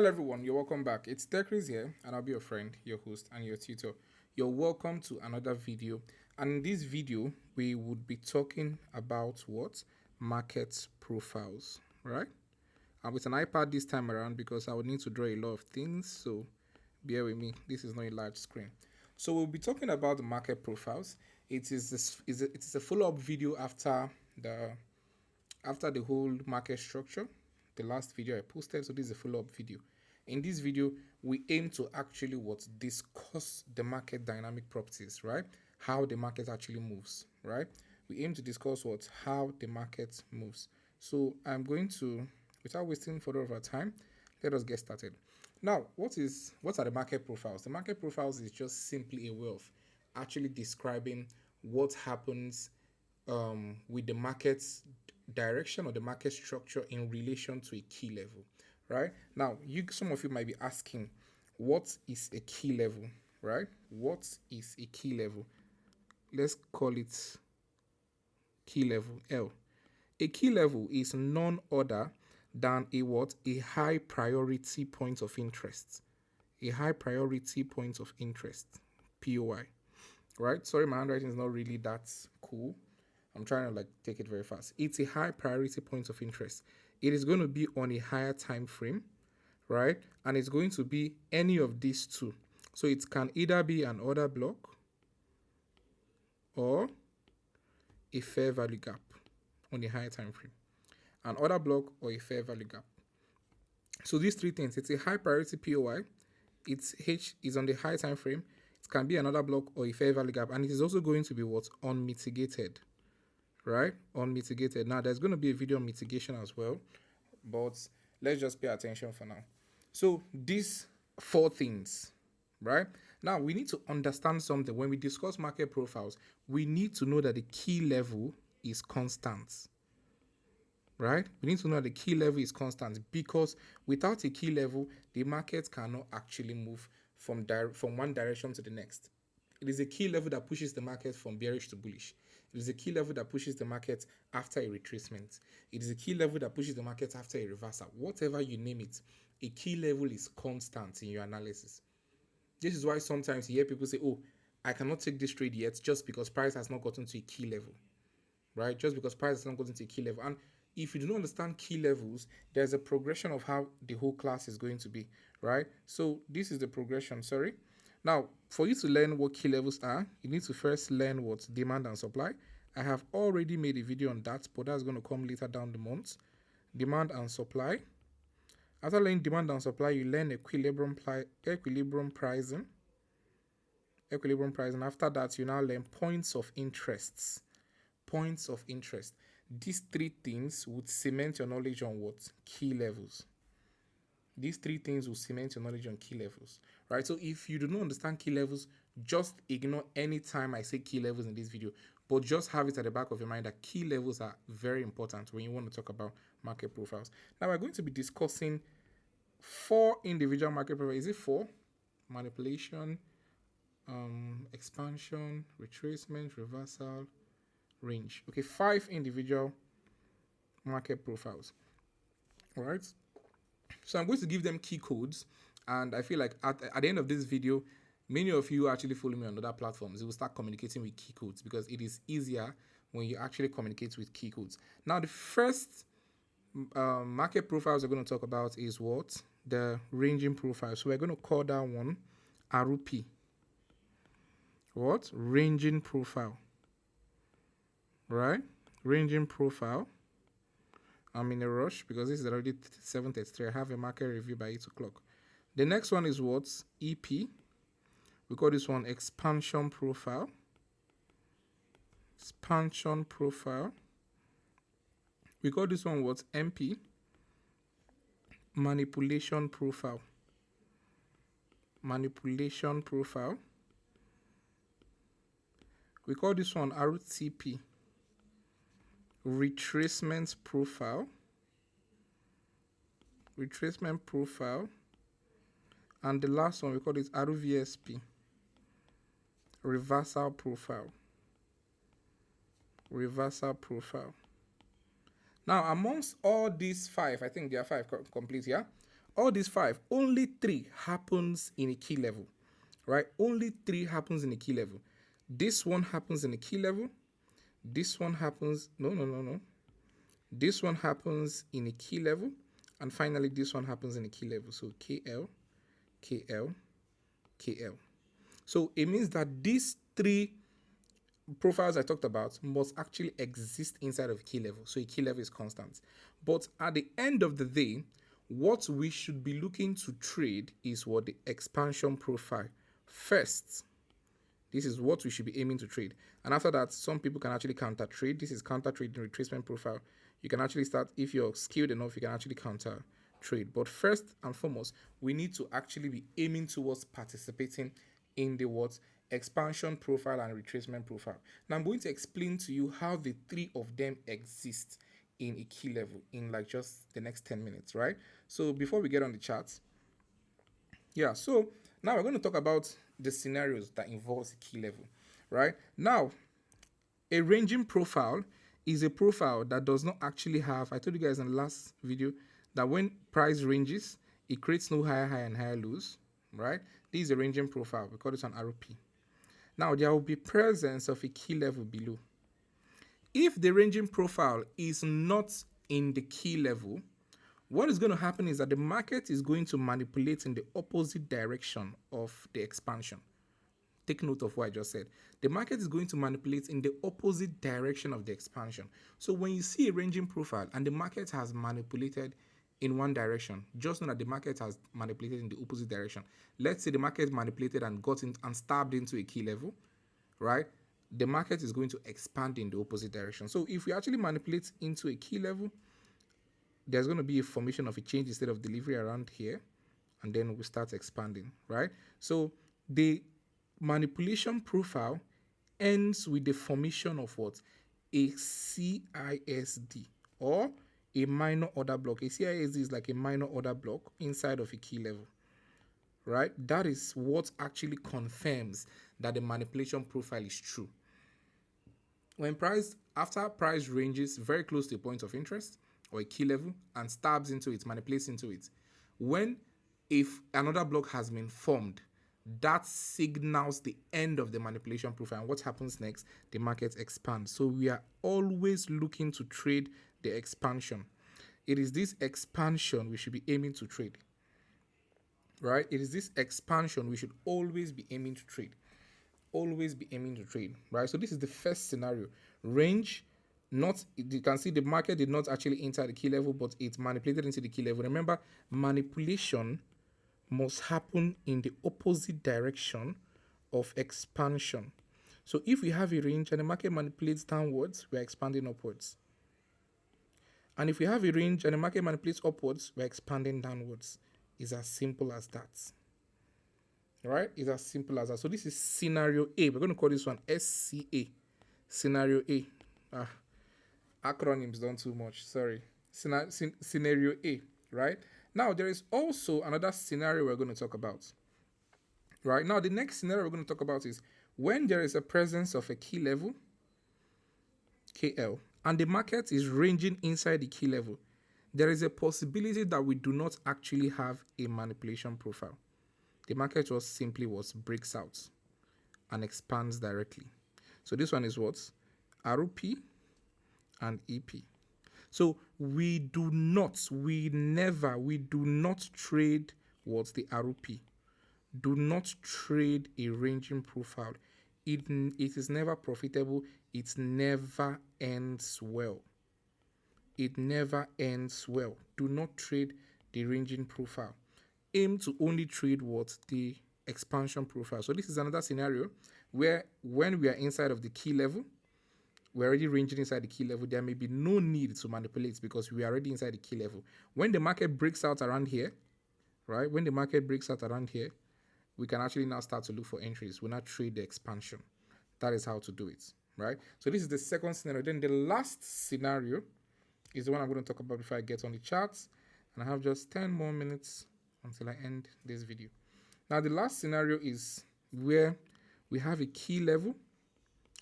Hello everyone, you're welcome back. It's Chris here, and I'll be your friend, your host, and your tutor. You're welcome to another video. And in this video, we would be talking about what? Market profiles, right? And with an iPad this time around because I would need to draw a lot of things, so bear with me. This is not a large screen. So we'll be talking about the market profiles. It is a follow-up video after the whole market structure, the last video I posted. So this is a follow-up video. In this video, we aim to actually discuss the market dynamic properties, right? How the market actually moves, right? We aim to discuss how the market moves. So I'm going to, without wasting further of our time, let us get started. Now, what are the market profiles? The market profiles is just simply a way of actually describing what happens with the market's direction or the market structure in relation to a key level, right? Now, some of you might be asking, what is a key level, right? What is a key level? Let's call it key level L. A key level is none other than a high priority point of interest. A high priority point of interest, POI, right? Sorry, my handwriting is not really that cool. I'm trying to take it very fast. It's a high priority point of interest. It is going to be on a higher time frame, right? And it's going to be any of these two. So it can either be an order block or a fair value gap on a higher time frame. An order block or a fair value gap. So these three things, it's a high priority POI, its H is on the high time frame, it can be another block or a fair value gap, and it is also going to be unmitigated. Right? Unmitigated. Now, there's going to be a video on mitigation as well, but let's just pay attention for now. So, these four things, right? Now, we need to understand something. When we discuss market profiles, we need to know that the key level is constant, right? We need to know that the key level is constant because without a key level, the market cannot actually move from one direction to the next. It is a key level that pushes the market from bearish to bullish. It is a key level that pushes the market after a retracement. It is a key level that pushes the market after a reversal. Whatever you name it, a key level is constant in your analysis. This is why sometimes you hear people say, oh, I cannot take this trade yet just because price has not gotten to a key level, right? Just because price has not gotten to a key level. And if you do not understand key levels, there's a progression of how the whole class is going to be, right? So this is the progression, sorry. Now, for you to learn what key levels are, you need to first learn what demand and supply. I have already made a video on that, but that's going to come later down the month. Demand and supply. After learning demand and supply, you learn equilibrium pricing. Equilibrium pricing. After that, you now learn points of interests. Points of interest. These three things would cement your knowledge on what? Key levels. These three things will cement your knowledge on key levels, right? So if you do not understand key levels, just ignore any time I say key levels in this video, but just have it at the back of your mind that key levels are very important when you want to talk about market profiles. Now we're going to be discussing 4 individual market profiles. Is it 4? Manipulation, expansion, retracement, reversal, range. Okay, 5 individual market profiles. All right. So I'm going to give them key codes, and I feel like at the end of this video, many of you actually follow me on other platforms. You will start communicating with key codes because it is easier when you actually communicate with key codes. Now, the first market profiles we're going to talk about is what? The ranging profile. So we're going to call that one RP. What? Ranging profile. Right? Ranging profile. I'm in a rush because this is already 7:33. I have a market review by 8 o'clock. The next one is what? EP. We call this one expansion profile. Expansion profile. We call this one what? MP. Manipulation profile. Manipulation profile. We call this one RTP. Retracement profile. Retracement profile. And the last one, we call it RVSP. Reversal profile. Reversal profile. Now, amongst all these 5, I think there are 5 complete here. All these 5, only 3 happens in a key level, right? Only 3 happens in a key level. This one happens in a key level. This one happens, no. This one happens in a key level. And finally, this one happens in a key level. So KL, KL, KL. So it means that these 3 profiles I talked about must actually exist inside of a key level. So a key level is constant. But at the end of the day, what we should be looking to trade is what the expansion profile. First, this is what we should be aiming to trade. And after that, some people can actually counter trade. This is counter trade in retracement profile. You can actually start, if you're skilled enough, you can actually counter trade. But first and foremost, we need to actually be aiming towards participating in the what? Expansion profile and retracement profile. Now I'm going to explain to you how the 3 of them exist in a key level in like just the next 10 minutes, right? So before we get on the charts, yeah, so now we're going to talk about the scenarios that involves a key level, right? Now, a ranging profile is a profile that does not actually have, I told you guys in the last video that when price ranges, it creates no higher high and higher lows, right? This is a ranging profile. We call it an ROP. Now, there will be presence of a key level below. If the ranging profile is not in the key level, what is going to happen is that the market is going to manipulate in the opposite direction of the expansion. Take note of what I just said. The market is going to manipulate in the opposite direction of the expansion. So when you see a ranging profile and the market has manipulated in one direction, just know that the market has manipulated in the opposite direction. Let's say the market manipulated and got in and stabbed into a key level, right? The market is going to expand in the opposite direction. So if we actually manipulate into a key level, there's going to be a formation of a change instead of delivery around here, and then we start expanding, right? So the manipulation profile ends with the formation of what? A CISD or a minor order block. A CISD is like a minor order block inside of a key level, right? That is what actually confirms that the manipulation profile is true. When price, after price ranges very close to a point of interest or a key level and stabs into it, manipulates into it, when if another block has been formed, that signals the end of the manipulation profile. And what happens next? The market expands. So we are always looking to trade the expansion. It is this expansion we should be aiming to trade, right? It is this expansion we should always be aiming to trade. Always be aiming to trade, right? So this is the first scenario. Range, not, you can see the market did not actually enter the key level, but it manipulated into the key level. Remember, manipulation must happen in the opposite direction of expansion. So if we have a range and the market manipulates downwards, we're expanding upwards. And if we have a range and the market manipulates upwards, we're expanding downwards. It's as simple as that. Right? It's as simple as that. So this is scenario A. We're going to call this one SCA. Scenario A. Acronyms don't too much. Sorry. Scenario A. Right? Now, there is also another scenario we're going to talk about. Right? Now, the next scenario we're going to talk about is when there is a presence of a key level, KL, and the market is ranging inside the key level, there is a possibility that we do not actually have a manipulation profile. The market just simply breaks out and expands directly. So this one is what? ROP and EP. So we do not trade what's the ROP. Do not trade a ranging profile. It is never profitable. It never ends well. It never ends well. Do not trade the ranging profile. Aim to only trade the expansion profile. So this is another scenario where when we are inside of the key level, we're already ranging inside the key level, there may be no need to manipulate because we are already inside the key level. When the market breaks out around here, right? When the market breaks out around here, we can actually now start to look for entries. We'll not trade the expansion. That is how to do it, right? So this is the second scenario. Then the last scenario is the one I'm going to talk about before I get on the charts. And I have just 10 more minutes until I end this video. Now, the last scenario is where we have a key level,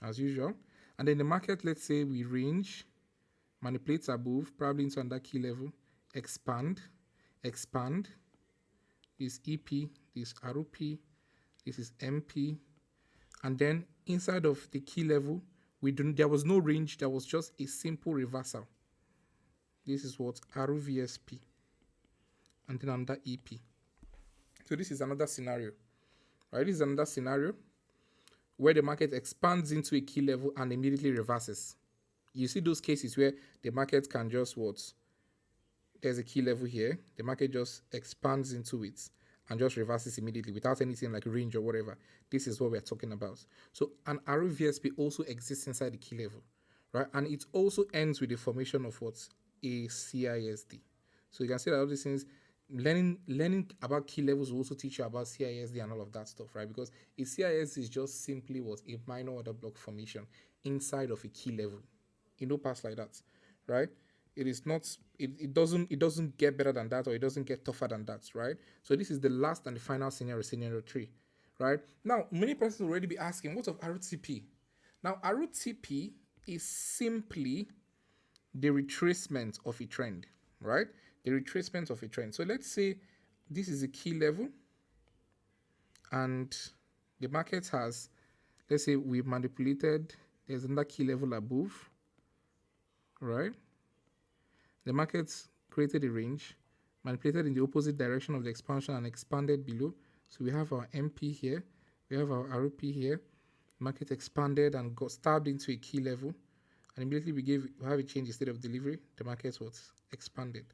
as usual. And then the market, let's say we range, manipulates above, probably into another key level, expand, this EP, this ROP, this is MP, and then inside of the key level, there was no range, there was just a simple reversal. This is what ROVSP, and then under EP. So this is another scenario, right? This is another scenario where the market expands into a key level and immediately reverses. You see those cases where the market can just there's a key level here, the market just expands into it and just reverses immediately without anything like range or whatever. This is what we're talking about. So an ROVSP also exists inside the key level, right? And it also ends with the formation of a CISD. So you can see that all these things, learning about key levels will also teach you about CISD and all of that stuff, right? Because a CISD is just simply a minor order block formation inside of a key level. Pass like that, right? It is not, it doesn't get better than that, or it doesn't get tougher than that, right? So this is the last and the final scenario 3, right? Now, many persons will already be asking, what of RTP? Now, RTP is simply the retracement of a trend, right? The retracement of a trend. So let's say this is a key level and the market has, let's say we've manipulated, there's another key level above, right? The market's created a range, manipulated in the opposite direction of the expansion and expanded below. So we have our MP here, we have our ROP here. Market expanded and got stabbed into a key level, and immediately we have a change in state of delivery. The market was expanded.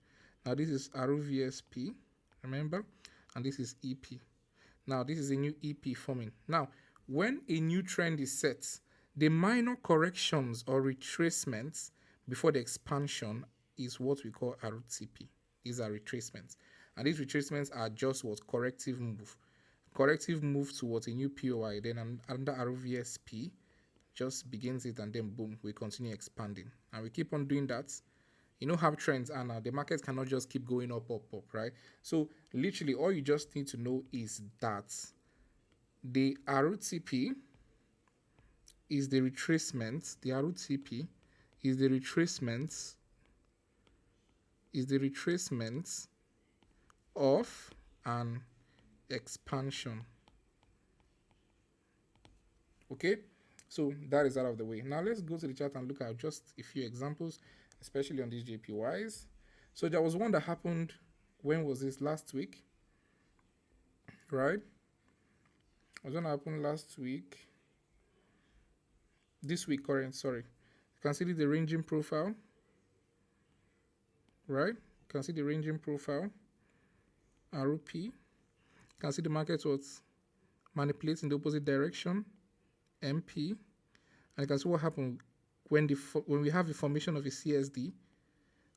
Now this is ROVSP, remember, and this is EP. Now this is a new EP forming. Now, when a new trend is set, the minor corrections or retracements before the expansion is what we call RTP. These are retracements. And these retracements are just corrective move. Corrective move towards a new POI, then under ROVSP just begins it, and then boom, we continue expanding. And we keep on doing that. How trends are now. The market cannot just keep going up, right? So literally all you just need to know is that the RTP is the retracement. The RTP is the retracement of an expansion. Okay, so that is out of the way. Now let's go to the chart and look at just a few examples, especially on these JPYs. So there was one that happened, when was this? Last week, right? Was one that happened last week. This week, current, sorry. You can see the ranging profile, right? You can see the ranging profile, ROP. You can see the market was manipulating in the opposite direction, MP. And you can see what happened when we have the formation of a CSD,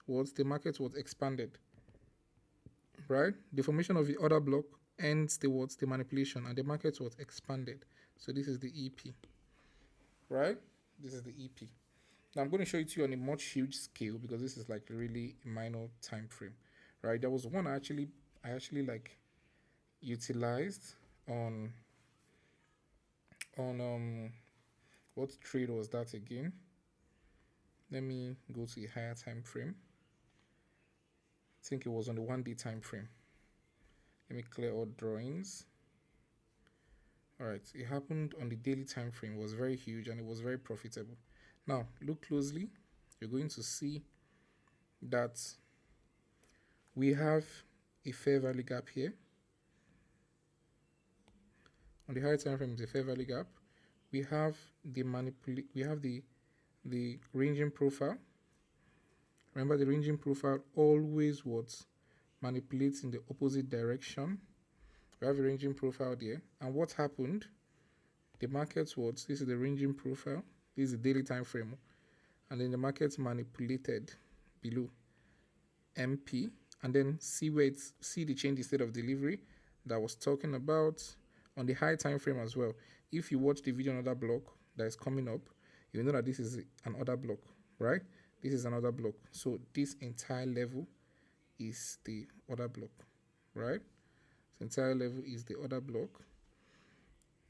the market was expanded, right? The formation of the order block ends the manipulation, and the market was expanded. So this is the EP, right? This is the EP. Now I'm going to show it to you on a much huge scale, because this is like really a minor time frame, right? There was one I actually like utilized on what trade was that again? Let me go to a higher time frame. I think it was on the 1-day time frame. Let me clear all drawings. All right, it happened on the daily time frame. It was very huge and it was very profitable. Now look closely. You're going to see that we have a fair value gap here. On the higher time frame, is a fair value gap. We have the ranging profile. Remember, the ranging profile always manipulates in the opposite direction. We have a ranging profile there, and what happened? The market this is the ranging profile. This is the daily time frame, and then the market manipulated below MP, and then see the change in state of delivery that I was talking about on the high time frame as well. If you watch the video on other block that is coming up, you know that this is an order block, right? This is another block. So this entire level is the order block, right? This entire level is the order block.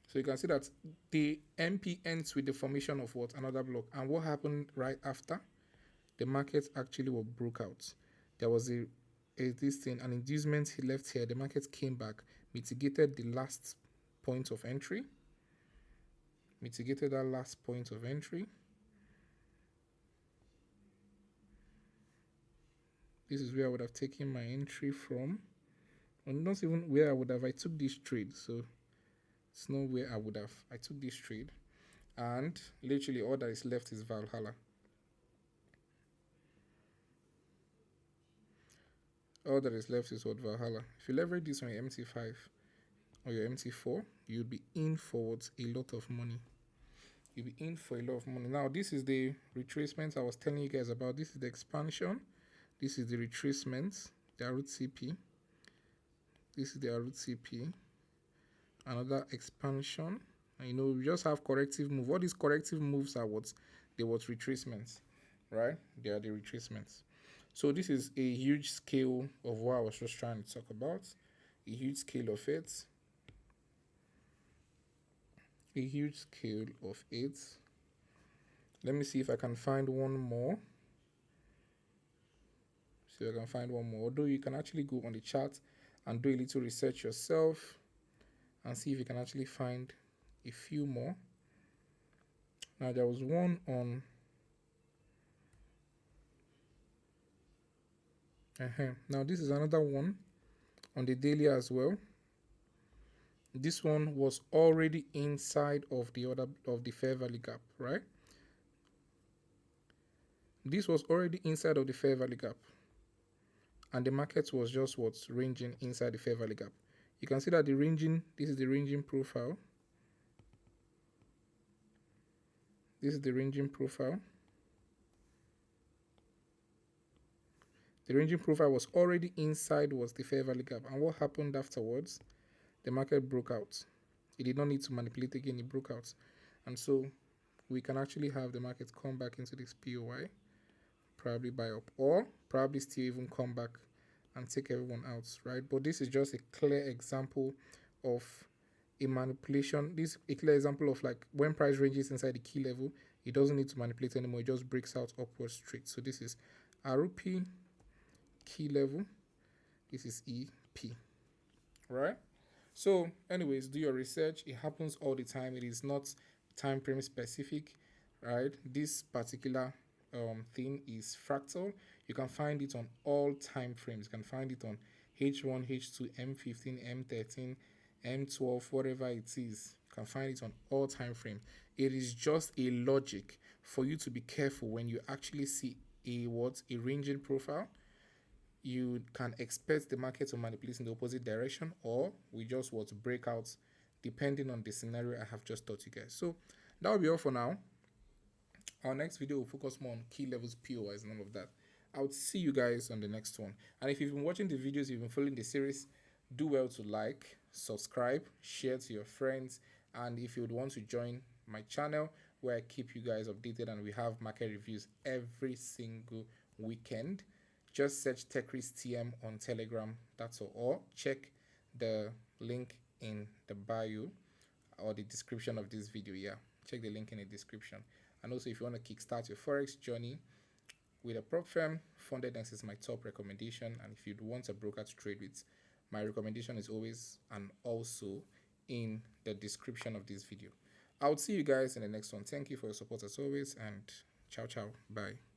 So you can see that the MP ends with the formation of another block. And what happened right after? The market actually broke out. There was a this thing, an inducement he left here. The market came back, mitigated the last point of entry, mitigated that last point of entry. This is where I would have taken my entry from. And not even where I would have. I took this trade, so it's not where I would have. I took this trade, and literally all that is left is Valhalla. All that is left is what? Valhalla. If you leverage this on your MT5 or your MT4, you'll be in for a lot of money. You'll be in for a lot of money. Now, this is the retracement I was telling you guys about. This is the expansion. This is the retracement, the root CP. This is the root CP. Another expansion. And we just have corrective move. All these corrective moves are what? They were retracements, right? They are the retracements. So this is a huge scale of what I was just trying to talk about. A huge scale of it. A huge scale of it. Let me see if I can find one more. See if I can find one more. Although you can actually go on the chart and do a little research yourself and see if you can actually find a few more. Now there was one on now this is another one on the daily as well. This one was already inside of the fair value gap, right? This was already inside of the fair value gap, and the market was just ranging inside the fair value gap. You can see that the ranging, this is the ranging profile. This is the ranging profile. The ranging profile was already inside the fair value gap, and what happened afterwards? The market broke out. It did not need to manipulate again, it broke out. And so we can actually have the market come back into this POI, probably buy up, or probably still even come back and take everyone out, right? But this is just a clear example of a manipulation. This is a clear example of like when price ranges inside the key level, it doesn't need to manipulate anymore, it just breaks out upward straight. So this is RP key level, this is EP, right? So anyways, do your research. It happens all the time. It is not time frame specific, right? This particular thing is Fractal. You can find it on all time frames. You can find it on H1, H2, M15, M13, M12, whatever it is. You can find it on all time frames. It is just a logic for you to be careful when you actually see a ranging profile. You can expect the market to manipulate in the opposite direction, or we just want to break out depending on the scenario I have just taught you guys. So that will be all for now. Our next video will focus more on key levels, POIs, and all of that. I would see you guys on the next one. And if you've been watching the videos, you've been following the series, do well to like, subscribe, share to your friends, and if you would want to join my channel where I keep you guys updated and we have market reviews every single weekend, just search TechRisk TM on Telegram, that's all. Or check the link in the bio or the description of this video. Yeah, check the link in the description. And also, if you want to kickstart your Forex journey with a prop firm, FUNDEDNEXT is my top recommendation. And if you'd want a broker to trade with, my recommendation is always and also in the description of this video. I'll see you guys in the next one. Thank you for your support as always, and ciao, ciao. Bye.